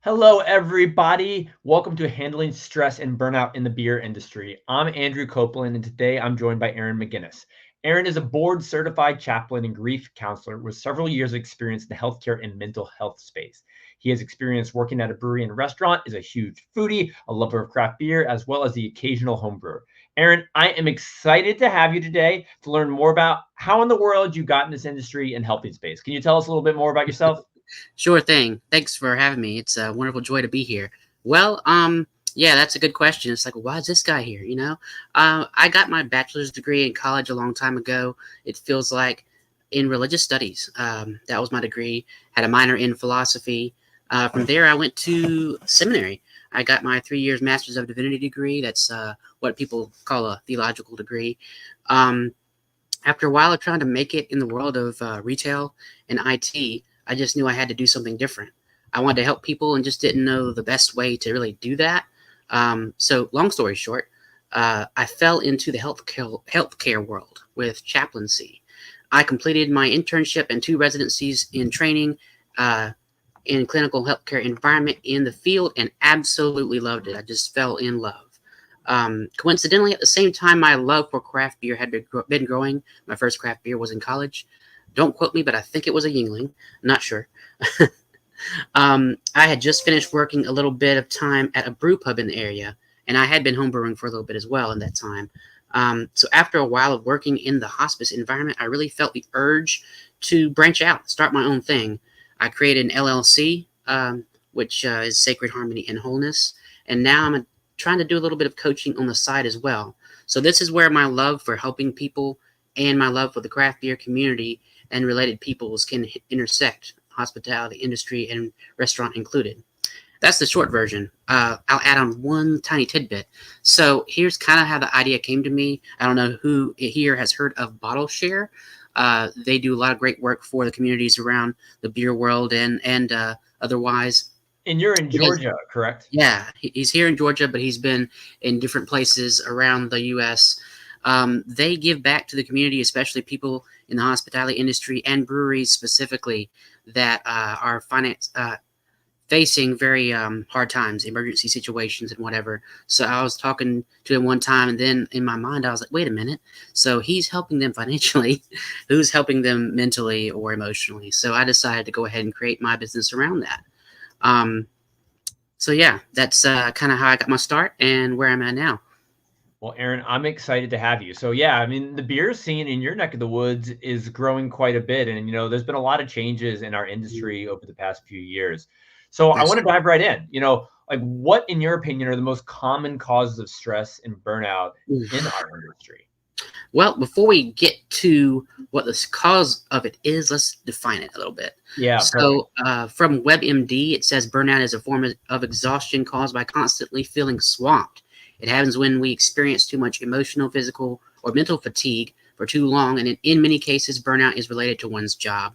Hello, everybody. Welcome to Handling Stress and Burnout in the Beer Industry. I'm Andrew Copeland, and today I'm joined by Aaron McGinnis. Aaron is a board certified chaplain and grief counselor with several years of experience in the healthcare and mental health space. He has experience working at a brewery and restaurant, is a huge foodie, a lover of craft beer, as well as the occasional homebrewer. Aaron, I am excited to have you today to learn more about how in the world you got in this industry and helping space. Can you tell us a little bit more about yourself? Sure thing. Thanks for having me. It's a wonderful joy to be here. Well, yeah, that's a good question. It's like, why is this guy here? I got my bachelor's degree in college a long time ago. It feels like in religious studies. That was my degree. Had a minor in philosophy. From there, I went to seminary. I got my 3 years Master's of Divinity degree. That's what people call a theological degree. Um, After a while of trying to make it in the world of retail and IT, I just knew I had to do something different. I wanted to help people and just didn't know the best way to really do that. So, long story short, I fell into the healthcare world with chaplaincy. I completed my internship and 2 residencies in training in clinical healthcare environment in the field and absolutely loved it. I just fell in love. Coincidentally, at the same time, my love for craft beer had been growing. My first craft beer was in college. Don't quote me, but I think it was a Yingling. Not sure. I had just finished working a little bit of time at a brew pub in the area, and I had been homebrewing for a little bit as well in that time. So after a while of working in the hospice environment, I really felt the urge to branch out, start my own thing. I created an LLC, which is Sacred Harmony and Wholeness, and now I'm trying to do a little bit of coaching on the side as well. So this is where my love for helping people and my love for the craft beer community and related peoples can intersect, hospitality industry and restaurant included. That's the short version. I'll add on one tiny tidbit. So here's kind of how the idea came to me. I don't know who here has heard of Bottle Share. They do a lot of great work for the communities around the beer world and otherwise. And you're in Because Georgia, correct? yeah, he's here in Georgia, but he's been in different places around the U.S. They give back to the community, especially people in the hospitality industry and breweries specifically that are facing very hard times, emergency situations, and whatever. So I was talking to him one time, and then in my mind, I was like, wait a minute. So he's helping them financially. Who's helping them mentally or emotionally? So I decided to go ahead and create my business around that. Um, so yeah, that's kind of how I got my start and where I'm at now. Well, Aaron, I'm excited to have you. So, yeah, I mean, the beer scene in your neck of the woods is growing quite a bit. And, there's been a lot of changes in our industry over the past few years. So, I That's want to dive right in. Like what, in your opinion, are the most common causes of stress and burnout in Oof. our industry? Well, before we get to what the cause of it is, let's define it a little bit. Yeah, perfect. So, from WebMD, it says burnout is a form of exhaustion caused by constantly feeling swamped. It happens when we experience too much emotional, physical, or mental fatigue for too long, and in many cases, burnout is related to one's job.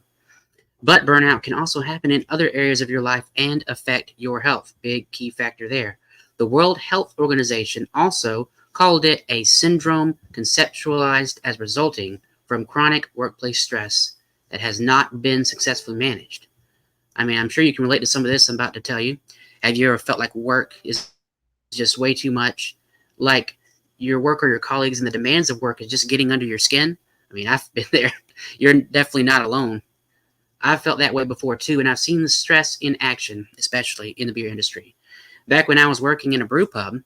But burnout can also happen in other areas of your life and affect your health. Big key factor there. The World Health Organization also called it a syndrome conceptualized as resulting from chronic workplace stress that has not been successfully managed. I mean, I'm sure you can relate to some of this I'm about to tell you. Have you ever felt like work is just way too much? Like your work or your colleagues and the demands of work is just getting under your skin? I mean, I've been there. You're definitely not alone. I've felt that way before too, and I've seen the stress in action, especially in the beer industry. Back when I was working in a brew pub,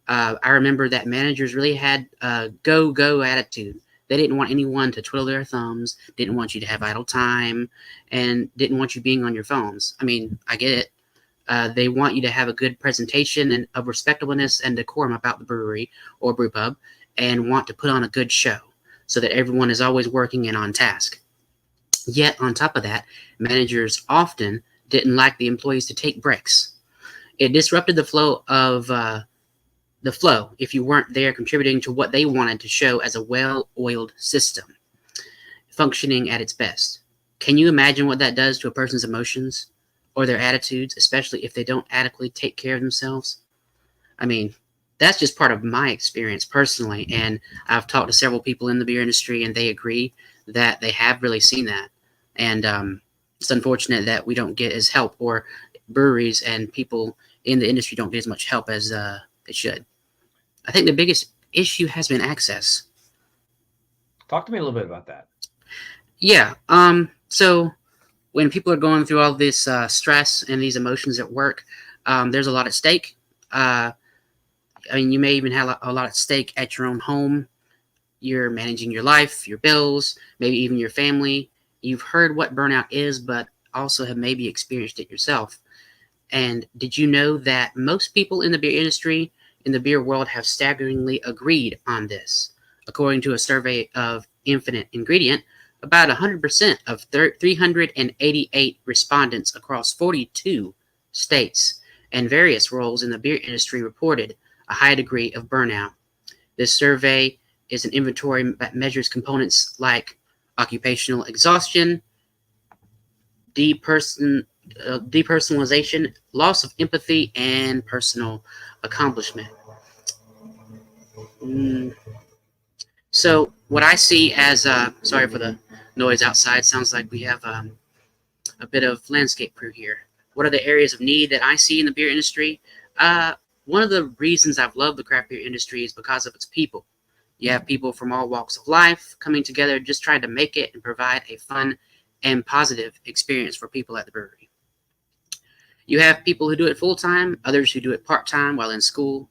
I remember that managers really had a go attitude. They didn't want anyone to twiddle their thumbs, didn't want you to have idle time, and didn't want you being on your phones. I mean, I get it. They want you to have a good presentation and of respectableness and decorum about the brewery or brew pub, and want to put on a good show so that everyone is always working and on task. Yet, on top of that, managers often didn't like the employees to take breaks. It disrupted the flow if you weren't there contributing to what they wanted to show as a well-oiled system functioning at its best. Can you imagine what that does to a person's emotions or their attitudes, especially if they don't adequately take care of themselves? I mean, that's just part of my experience personally, and I've talked to several people in the beer industry, and they agree that they have really seen that. And it's unfortunate that we don't get as help, or breweries and people in the industry don't get as much help as they should. I think the biggest issue has been access. Talk to me a little bit about that. Yeah. So when people are going through all this stress and these emotions at work, there's a lot at stake. I mean, you may even have a lot at stake at your own home. You're managing your life, your bills, maybe even your family. You've heard what burnout is, but also have maybe experienced it yourself. And did you know that most people in the beer industry, in the beer world, have staggeringly agreed on this? According to a survey of Infinite Ingredient, about 100% of 388 respondents across 42 states and various roles in the beer industry reported a high degree of burnout. This survey is an inventory that measures components like occupational exhaustion, depersonalization, loss of empathy, and personal accomplishment. So what I see as, sorry for the noise outside, sounds like we have a bit of landscape crew here. What are the areas of need that I see in the beer industry? One of the reasons I've loved the craft beer industry is because of its people. You have people from all walks of life coming together, just trying to make it and provide a fun and positive experience for people at the brewery. You have people who do it full-time, others who do it part-time while in school.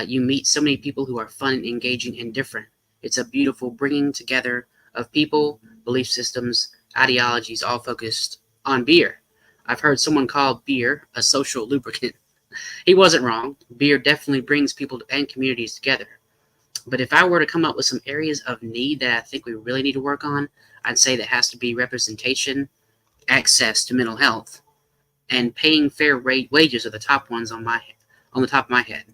You meet so many people who are fun, engaging, and different. It's a beautiful bringing together of people, belief systems, ideologies, all focused on beer. I've heard someone call beer a social lubricant. He wasn't wrong. Beer definitely brings people and communities together. But if I were to come up with some areas of need that I think we really need to work on, I'd say that has to be representation, access to mental health, and paying fair wages are the top ones on the top of my head.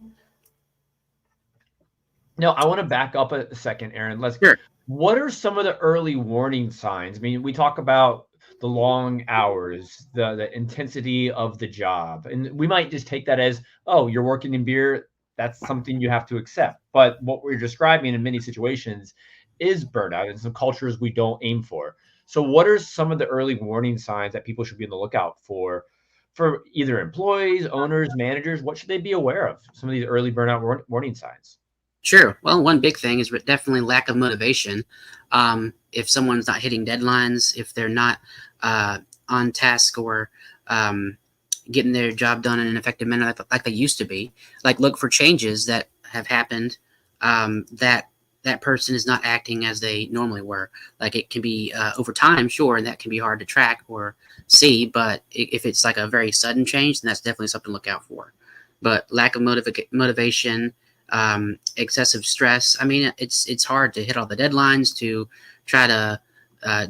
No, I want to back up a second, Aaron. Sure. What are some of the early warning signs? I mean, we talk about the long hours, the intensity of the job, and we might just take that as, oh, you're working in beer. That's something you have to accept. But what we're describing in many situations is burnout and some cultures we don't aim for. So what are some of the early warning signs that people should be on the lookout for either employees, owners, managers? What should they be aware of? Some of these early burnout warning signs. Sure. Well, one big thing is definitely lack of motivation. If someone's not hitting deadlines, if they're not on task or getting their job done in an effective manner like they used to be, like look for changes that have happened that person is not acting as they normally were. Like it can be over time, sure, and that can be hard to track or see, but if it's like a very sudden change, then that's definitely something to look out for. But lack of motivation, excessive stress. I mean, it's hard to hit all the deadlines, to try to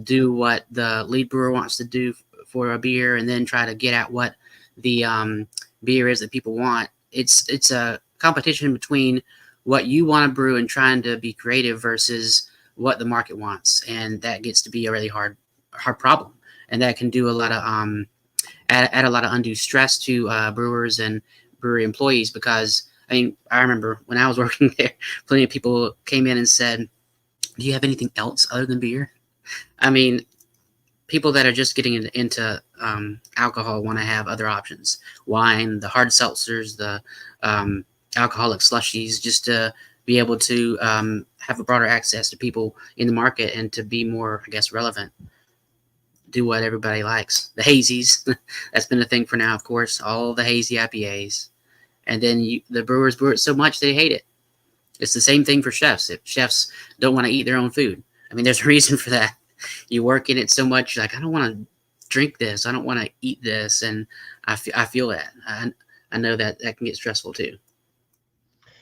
do what the lead brewer wants to do for a beer, and then try to get at what the beer is that people want. It's a competition between what you want to brew and trying to be creative versus what the market wants, and that gets to be a really hard problem, and that can do a lot of add a lot of undue stress to brewers and brewery employees. Because I mean, I remember when I was working there, plenty of people came in and said, "Do you have anything else other than beer?" I mean, people that are just getting into alcohol want to have other options: wine, the hard seltzers, the alcoholic slushies, just to be able to have a broader access to people in the market and to be more, I guess, relevant. Do what everybody likes. The hazies, that's been a thing for now, of course. All the hazy IPAs. And then the brewers brew it so much they hate it. It's the same thing for chefs. If chefs don't want to eat their own food, I mean, there's a reason for that. You work in it so much, you're like, I don't want to drink this. I don't want to eat this. And I feel that. I know that can get stressful too.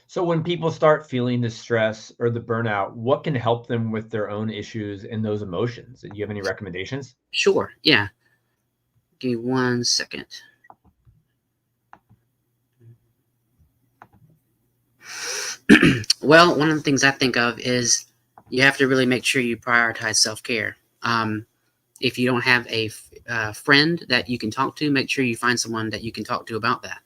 So when people start feeling the stress or the burnout, what can help them with their own issues and those emotions? Do you have any recommendations? Sure. Yeah. Give me 1 second. Well, one of the things I think of is you have to really make sure you prioritize self-care. If you don't have a friend that you can talk to, make sure you find someone that you can talk to about that.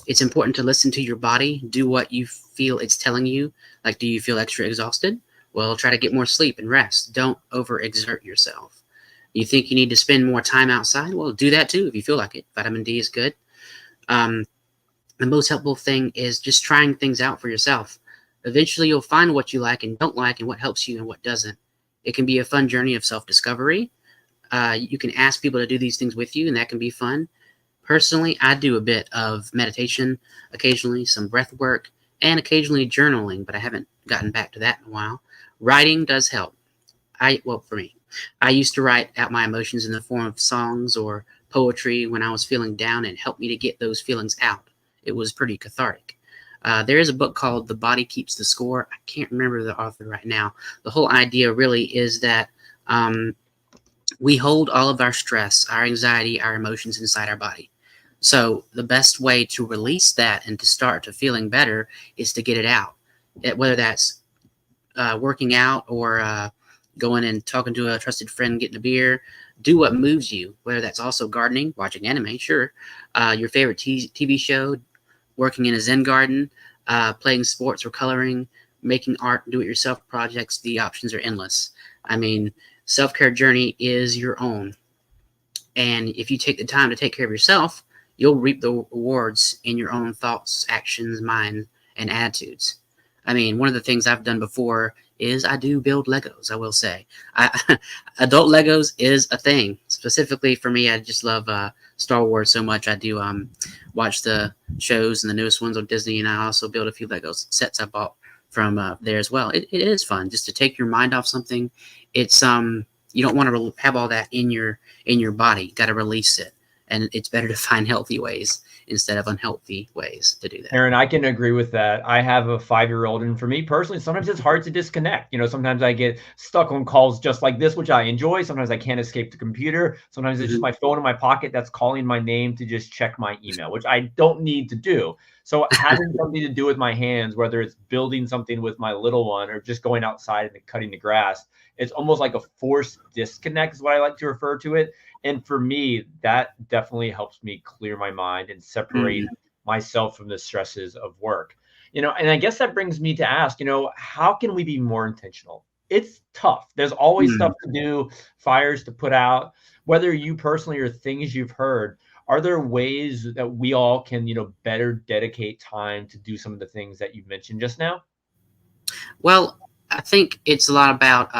It's important to listen to your body, do what you feel it's telling you. Like, do you feel extra exhausted? Well, try to get more sleep and rest. Don't overexert yourself. You think you need to spend more time outside? Well, do that too if you feel like it. Vitamin D is good. The most helpful thing is just trying things out for yourself. Eventually, you'll find what you like and don't like and what helps you and what doesn't. It can be a fun journey of self-discovery. You can ask people to do these things with you, and that can be fun. Personally, I do a bit of meditation, occasionally some breath work, and occasionally journaling, but I haven't gotten back to that in a while. Writing does help. For me, I used to write out my emotions in the form of songs or poetry when I was feeling down, and it helped me to get those feelings out. It was pretty cathartic. There is a book called The Body Keeps the Score. I can't remember the author right now. The whole idea really is that we hold all of our stress, our anxiety, our emotions inside our body. So the best way to release that and to start to feeling better is to get it out. Whether that's working out or going and talking to a trusted friend, getting a beer, do what moves you, whether that's also gardening, watching anime, sure, your favorite TV show, working in a Zen garden, playing sports or coloring, making art, do-it-yourself projects. The options are endless. I mean, self-care journey is your own. And if you take the time to take care of yourself, you'll reap the rewards in your own thoughts, actions, mind, and attitudes. I mean, one of the things I've done before is I do build Legos, I will say. Adult Legos is a thing. Specifically for me, I just love Star Wars so much. I do watch the shows and the newest ones on Disney, and I also build a few Legos sets I bought from there as well. It is fun just to take your mind off something. It's you don't want to have all that in your body. You got to release it, and it's better to find healthy ways instead of unhealthy ways to do that. Aaron, I can agree with that. I have a 5-year-old, and for me personally, sometimes it's hard to disconnect. Sometimes I get stuck on calls just like this, which I enjoy. Sometimes I can't escape the computer. Sometimes it's just my phone in my pocket that's calling my name to just check my email, which I don't need to do. So having something to do with my hands, whether it's building something with my little one or just going outside and cutting the grass, it's almost like a forced disconnect is what I like to refer to it. And for me, that definitely helps me clear my mind and separate myself from the stresses of work. And I guess that brings me to ask, how can we be more intentional? It's tough. There's always stuff to do, fires to put out, whether you personally or things you've heard. Are there ways that we all can, better dedicate time to do some of the things that you've mentioned just now? Well, I think it's a lot about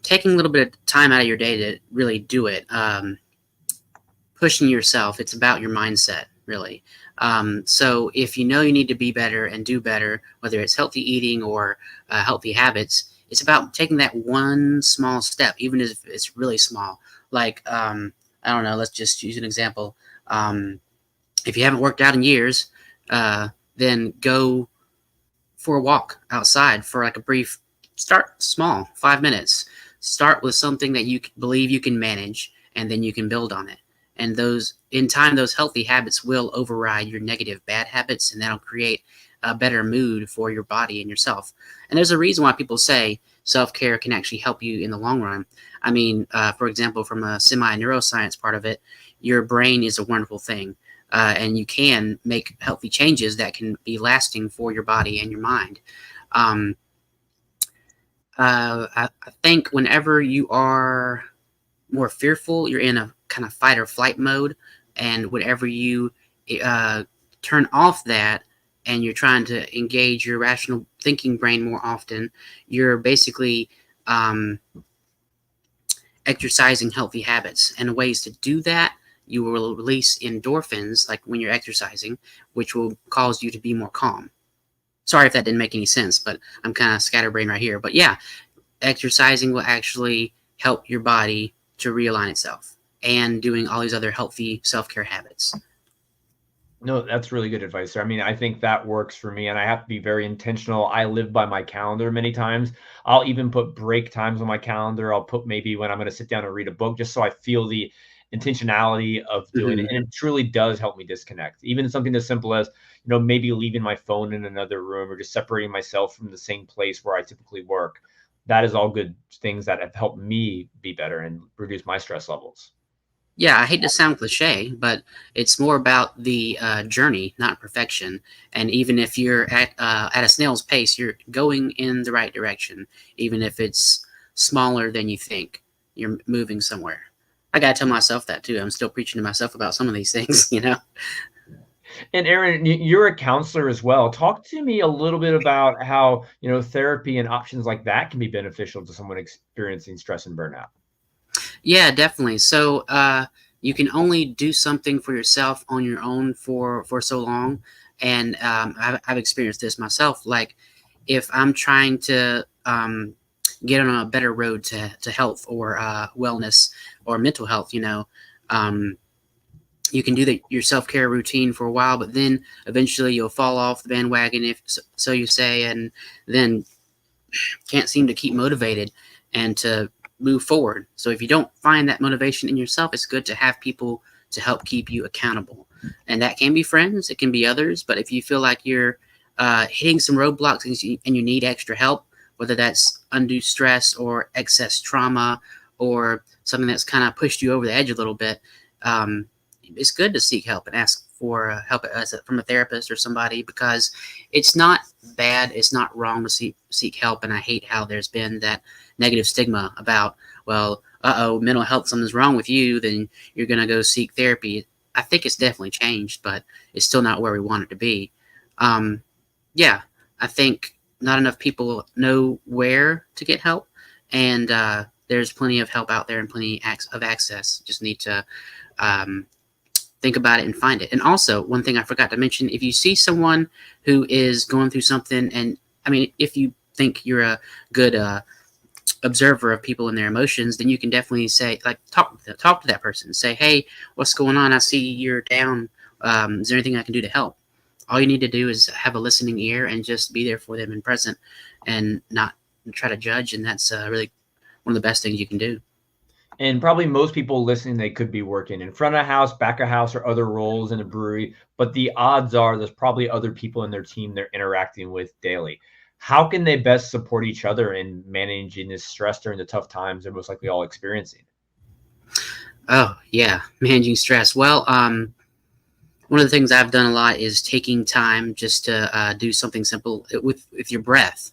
taking a little bit of time out of your day to really do it. Pushing yourself. It's about your mindset, really. So if you know you need to be better and do better, whether it's healthy eating or healthy habits, it's about taking that one small step, even if it's really small. Like, I don't know, let's just use an example. If you haven't worked out in years, then go for a walk outside for like a brief, start small, 5 minutes. Start with something that you believe you can manage, and then you can build on it. And in time, those healthy habits will override your negative bad habits, and that'll create a better mood for your body and yourself. And there's a reason why people say self-care can actually help you in the long run. I mean, for example, from a semi-neuroscience part of it, your brain is a wonderful thing, and you can make healthy changes that can be lasting for your body and your mind. I think whenever you are more fearful, you're in a kind of fight or flight mode. And whenever you turn off that and you're trying to engage your rational thinking brain more often, you're basically exercising healthy habits. And ways to do that, you will release endorphins, like when you're exercising, which will cause you to be more calm. Sorry if that didn't make any sense, but I'm kind of scatterbrained right here. But yeah, exercising will actually help your body to realign itself, and doing all these other healthy self-care habits. No, that's really good advice, sir. I mean, I think that works for me, and I have to be very intentional. I live by my calendar many times. I'll even put break times on my calendar. I'll put maybe when I'm going to sit down and read a book, just so I feel the intentionality of doing it. And it truly does help me disconnect. Even something as simple as, maybe leaving my phone in another room or just separating myself from the same place where I typically work. That is all good things that have helped me be better and reduce my stress levels. Yeah, I hate to sound cliche, but it's more about the journey, not perfection. And even if you're at a snail's pace, you're going in the right direction, even if it's smaller than you think. You're moving somewhere. I gotta tell myself that too. I'm still preaching to myself about some of these things, you know. And Aaron, you're a counselor as well. Talk to me a little bit about how, therapy and options like that can be beneficial to someone experiencing stress and burnout. Yeah, definitely. So you can only do something for yourself on your own for so long, and I've experienced this myself. Like if I'm trying to get on a better road to health or wellness or mental health, you can do your self-care routine for a while, but then eventually you'll fall off the bandwagon, if so you say, and then can't seem to keep motivated and to move forward. So if you don't find that motivation in yourself, it's good to have people to help keep you accountable. And that can be friends, it can be others, but if you feel like you're hitting some roadblocks and you need extra help, whether that's undue stress or excess trauma or something that's kind of pushed you over the edge a little bit, it's good to seek help and ask for help from a therapist or somebody, because it's not bad, it's not wrong to seek help. And I hate how there's been that negative stigma about, well, mental health, something's wrong with you, then you're going to go seek therapy. I think it's definitely changed, but it's still not where we want it to be. Yeah, I think not enough people know where to get help, and there's plenty of help out there and plenty of access. Just need to think about it and find it. And also, one thing I forgot to mention, if you see someone who is going through something, and I mean, if you think you're a good observer of people and their emotions, then you can definitely say, like, talk to that person. Say, hey, what's going on? I see you're down. Is there anything I can do to help? All you need to do is have a listening ear and just be there for them and present, and not try to judge. And that's really one of the best things you can do. And probably most people listening, they could be working in front of house, back of house, or other roles in a brewery. But the odds are there's probably other people in their team they're interacting with daily. How can they best support each other in managing this stress during the tough times they're most likely all experiencing? Oh, yeah, managing stress. Well, one of the things I've done a lot is taking time just to do something simple with your breath.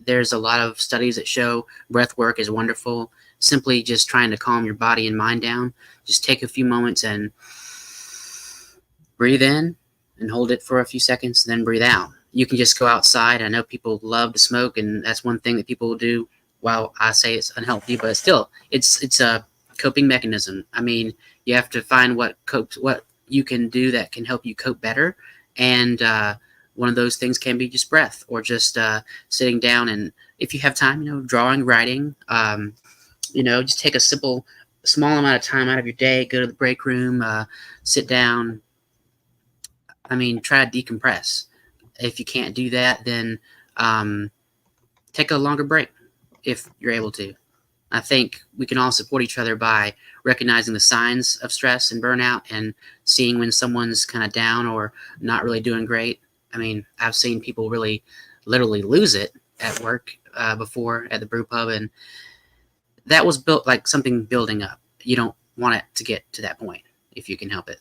There's a lot of studies that show breath work is wonderful. Simply just trying to calm your body and mind down. Just take a few moments and breathe in and hold it for a few seconds, then breathe out. You can just go outside. I know people love to smoke, and that's one thing that people will do. While I say it's unhealthy, but still, it's a coping mechanism. I mean, you have to find what you can do that can help you cope better. And one of those things can be just breath, or just sitting down, and if you have time, drawing, writing, just take a small amount of time out of your day, go to the break room, sit down. I mean, try to decompress. If you can't do that, then take a longer break if you're able to. I think we can all support each other by recognizing the signs of stress and burnout and seeing when someone's kind of down or not really doing great. I mean, I've seen people really literally lose it at work before at the brew pub, and that was built like something building up. You don't want it to get to that point if you can help it.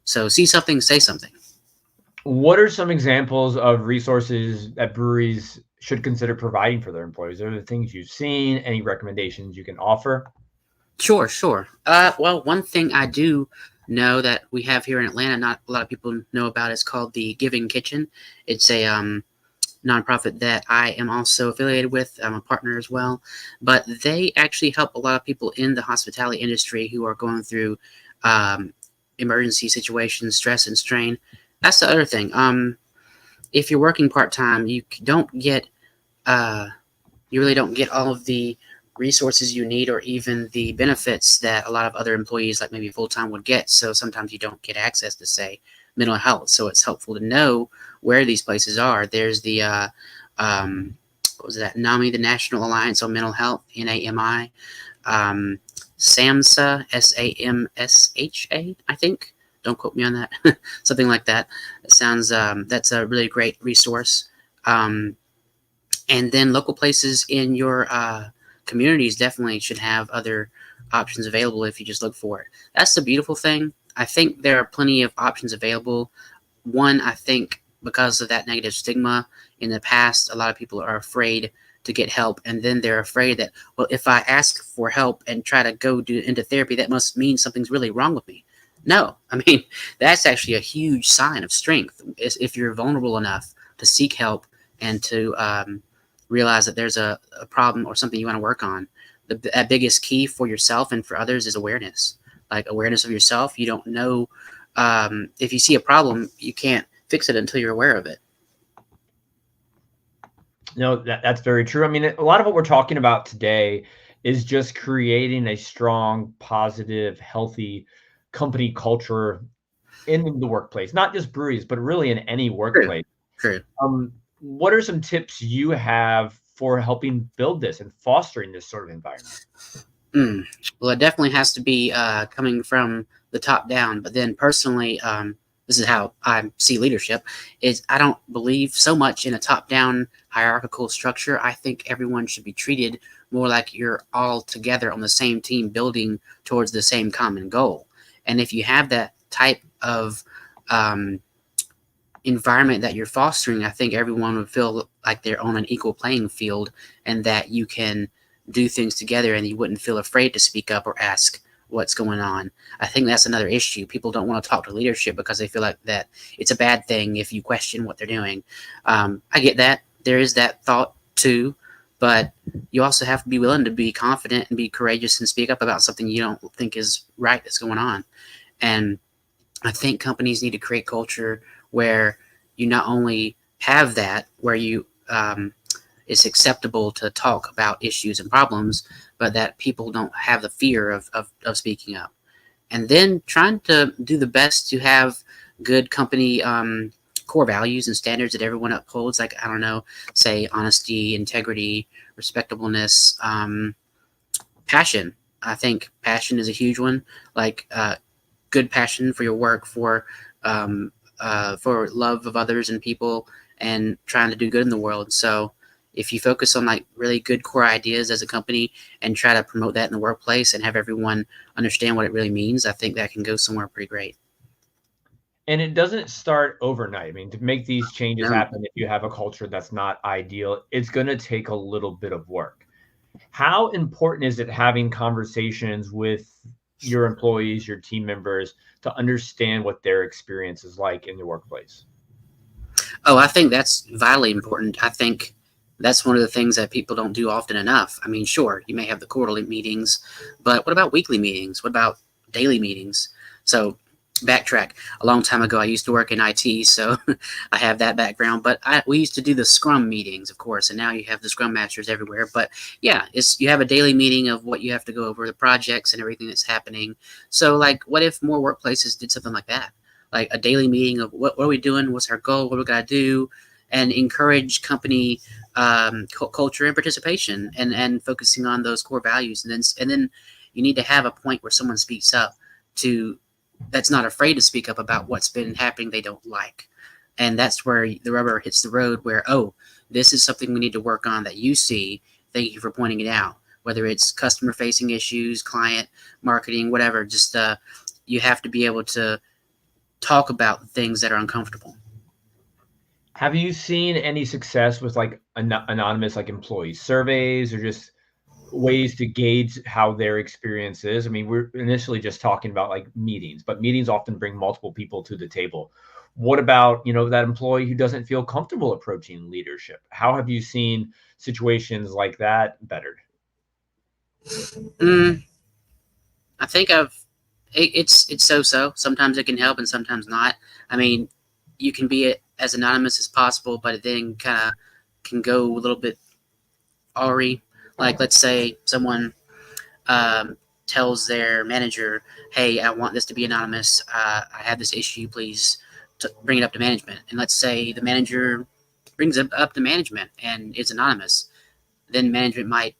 So see something, say something. What are some examples of resources that breweries should consider providing for their employees? Are there things you've seen? Any recommendations you can offer? Sure. Well, one thing I do know that we have here in Atlanta, not a lot of people know about, is called the Giving Kitchen. It's a nonprofit that I am also affiliated with. I'm a partner as well, but they actually help a lot of people in the hospitality industry who are going through emergency situations, stress and strain. That's the other thing. If you're working part-time, you really don't get all of the resources you need, or even the benefits that a lot of other employees, like maybe full-time, would get. So sometimes you don't get access to, say, mental health. So it's helpful to know where these places are. There's the what was that? NAMI, the National Alliance on Mental Health, NAMI. SAMHSA, SAMSHA, I think. Don't quote me on that. Something like that. It sounds that's a really great resource. And then local places in your communities definitely should have other options available if you just look for it. That's the beautiful thing. I think there are plenty of options available. One, I think because of that negative stigma in the past, a lot of people are afraid to get help, and then they're afraid that, well, if I ask for help and try to go into therapy, that must mean something's really wrong with me. No, I mean, that's actually a huge sign of strength, is if you're vulnerable enough to seek help and to realize that there's a problem or something you want to work on. The biggest key for yourself and for others is awareness. Like awareness of yourself. You don't know, if you see a problem, you can't fix it until you're aware of it. No, that's very true. I mean, a lot of what we're talking about today is just creating a strong, positive, healthy company culture in the workplace, not just breweries, but really in any True. workplace. True. What are some tips you have for helping build this and fostering this sort of environment? Well, it definitely has to be coming from the top down. But then personally, this is how I see leadership, is I don't believe so much in a top-down hierarchical structure. I think everyone should be treated more like you're all together on the same team building towards the same common goal. And if you have that type of environment that you're fostering, I think everyone would feel like they're on an equal playing field and that you can do things together and you wouldn't feel afraid to speak up or ask what's going on. I think that's another issue. People don't want to talk to leadership because they feel like that it's a bad thing if you question what they're doing. I get that. There is that thought too, but you also have to be willing to be confident and be courageous and speak up about something you don't think is right that's going on. And I think companies need to create culture where you not only have that, where you it's acceptable to talk about issues and problems, but that people don't have the fear of speaking up. And then trying to do the best to have good company core values and standards that everyone upholds, like, I don't know, say honesty, integrity, respectableness, passion. I think passion is a huge one, like good passion for your work, for love of others and people, and trying to do good in the world. So if you focus on like really good core ideas as a company and try to promote that in the workplace and have everyone understand what it really means, I think that can go somewhere pretty great. And it doesn't start overnight. I mean, to make these changes No. happen, if you have a culture that's not ideal, it's going to take a little bit of work. How important is it having conversations with your employees, your team members, to understand what their experience is like in the workplace? Oh, I think that's vitally important. I think that's one of the things that people don't do often enough. I mean, sure, you may have the quarterly meetings, but what about weekly meetings? What about daily meetings? So, backtrack. A long time ago, I used to work in IT, so I have that background. But we used to do the Scrum meetings, of course, and now you have the Scrum Masters everywhere. But yeah, you have a daily meeting of what you have to go over, the projects and everything that's happening. So, like, what if more workplaces did something like that? Like a daily meeting of what are we doing? What's our goal? What we got to do? And encourage company culture and participation, and focusing on those core values. And then you need to have a point where someone speaks up that's not afraid to speak up about what's been happening they don't like. And that's where the rubber hits the road, where, oh, this is something we need to work on that you see. Thank you for pointing it out. Whether it's customer facing issues, client marketing, whatever, just you have to be able to talk about things that are uncomfortable. Have you seen any success with like anonymous like employee surveys or just ways to gauge how their experience is? I mean, we're initially just talking about like meetings, but meetings often bring multiple people to the table. What about, that employee who doesn't feel comfortable approaching leadership? How have you seen situations like that bettered? Mm, I think it's so. Sometimes it can help and sometimes not. I mean, you can be as anonymous as possible, but it then kind of can go a little bit awry. Like, let's say someone tells their manager, "Hey, I want this to be anonymous. I have this issue. Please bring it up to management." And let's say the manager brings it up to management and it's anonymous. Then management might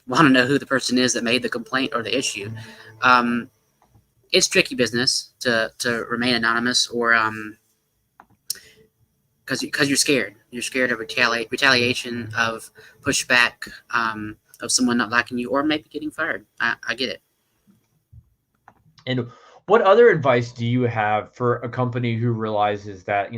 want to know who the person is that made the complaint or the issue. It's tricky business to remain anonymous, or because you're scared. You're scared of retaliation, of pushback, of someone not liking you, or maybe getting fired. I get it. And what other advice do you have for a company who realizes that,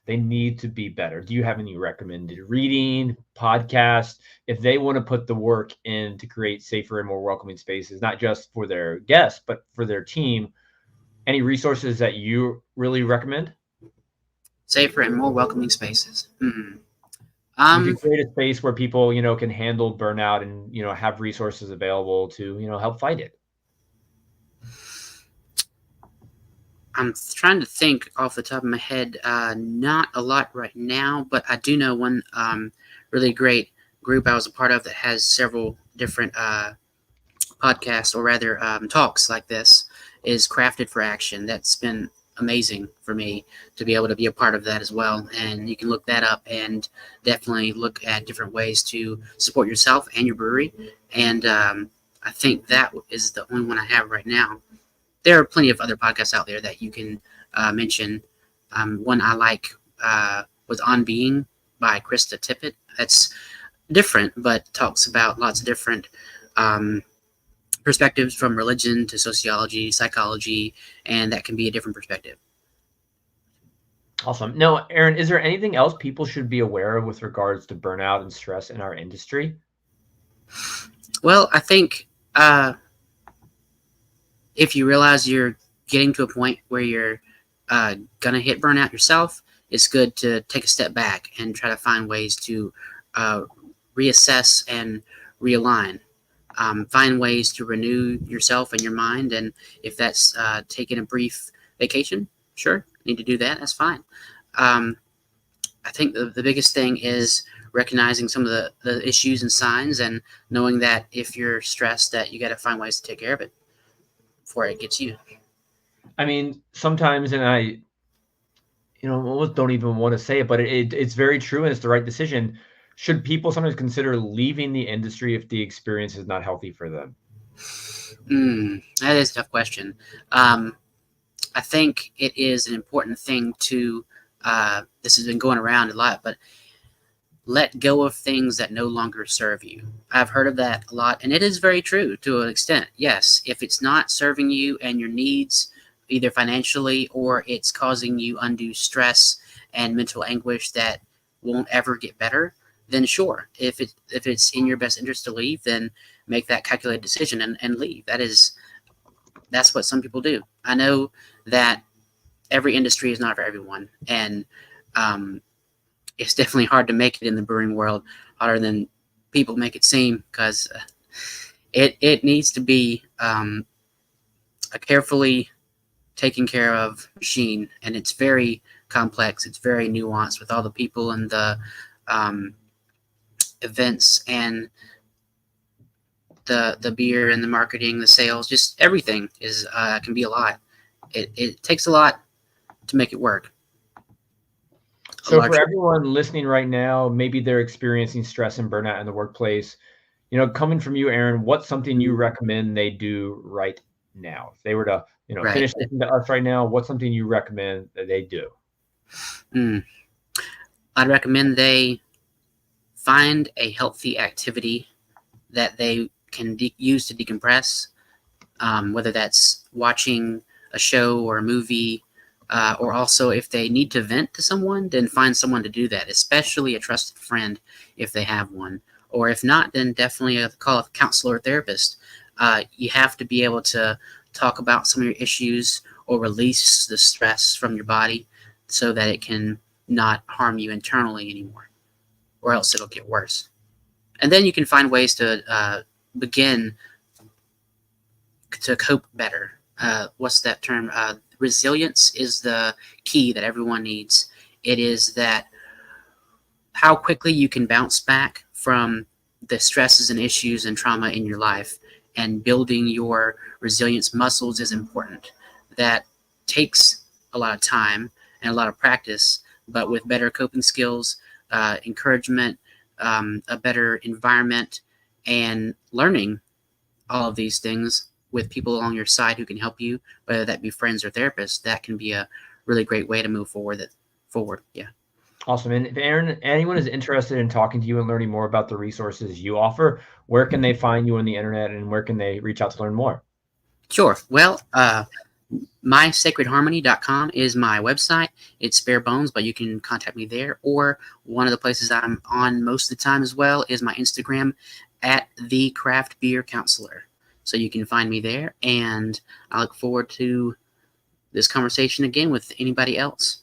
they need to be better? Do you have any recommended reading, podcasts, if they want to put the work in to create safer and more welcoming spaces, not just for their guests, but for their team? Any resources that you really recommend? Safer and more welcoming spaces. Would you create a space where people, can handle burnout and, have resources available to, help fight it? I'm trying to think off the top of my head. Not a lot right now, but I do know one really great group I was a part of that has several different podcasts, or rather talks like this, is Crafted for Action. That's been amazing for me to be able to be a part of that as well. And you can look that up and definitely look at different ways to support yourself and your brewery. And I think that is the only one I have right now. There are plenty of other podcasts out there that you can mention. One I like was On Being by Krista Tippett. That's different, but talks about lots of different perspectives, from religion to sociology, psychology, and that can be a different perspective. Awesome. Now, Aaron, is there anything else people should be aware of with regards to burnout and stress in our industry? Well, I think if you realize you're getting to a point where you're going to hit burnout yourself, it's good to take a step back and try to find ways to reassess and realign. Find ways to renew yourself and your mind. And if that's taking a brief vacation, sure, need to do that. That's fine. I think the biggest thing is recognizing some of the issues and signs, and knowing that if you're stressed, that you got to find ways to take care of it before it gets you. I mean, sometimes, and I, almost don't even want to say it, but it's very true, and it's the right decision. Should people sometimes consider leaving the industry if the experience is not healthy for them? That is a tough question. I think it is an important thing to, this has been going around a lot, but let go of things that no longer serve you. I've heard of that a lot, and it is very true to an extent. Yes, if it's not serving you and your needs, either financially, or it's causing you undue stress and mental anguish that won't ever get better, then sure. If it's in your best interest to leave, then make that calculated decision and leave. That's what some people do. I know that every industry is not for everyone, and it's definitely hard to make it in the brewing world, harder than people make it seem, because it needs to be a carefully taken care of machine, and it's very complex. It's very nuanced with all the people and the events and the beer and the marketing, the sales, just everything is can be a lot. It takes a lot to make it work. So for everyone listening right now, maybe they're experiencing stress and burnout in the workplace. Coming from you, Aaron, what's something you recommend they do right now? If they were to, finish listening to us right now, what's something you recommend that they do? I'd recommend they find a healthy activity that they can use to decompress, whether that's watching a show or a movie, or also if they need to vent to someone, then find someone to do that, especially a trusted friend if they have one. Or if not, then definitely call a counselor or therapist. You have to be able to talk about some of your issues or release the stress from your body so that it can not harm you internally anymore, or else it'll get worse. And then you can find ways to begin to cope better. What's that term? Resilience is the key that everyone needs. It is that how quickly you can bounce back from the stresses and issues and trauma in your life, and building your resilience muscles is important. That takes a lot of time and a lot of practice, but with better coping skills, encouragement, a better environment, and learning all of these things with people along your side who can help you, whether that be friends or therapists, that can be a really great way to move forward. Yeah. Awesome. And if anyone is interested in talking to you and learning more about the resources you offer, where can they find you on the internet, and where can they reach out to learn more? Sure. Well, MySacredHarmony.com is my website. It's bare bones, but you can contact me there. Or one of the places I'm on most of the time as well is my Instagram at the Craft Beer Counselor. So you can find me there, and I look forward to this conversation again with anybody else.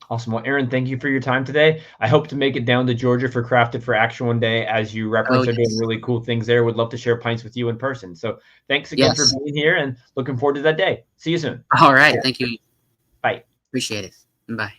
Awesome. Well, Aaron, thank you for your time today. I hope to make it down to Georgia for Crafted for Action one day. As you referenced, they're doing really cool things there. Would love to share pints with you in person. So thanks again for being here, and looking forward to that day. See you soon. All right. Thank you. Bye. Appreciate it. Bye.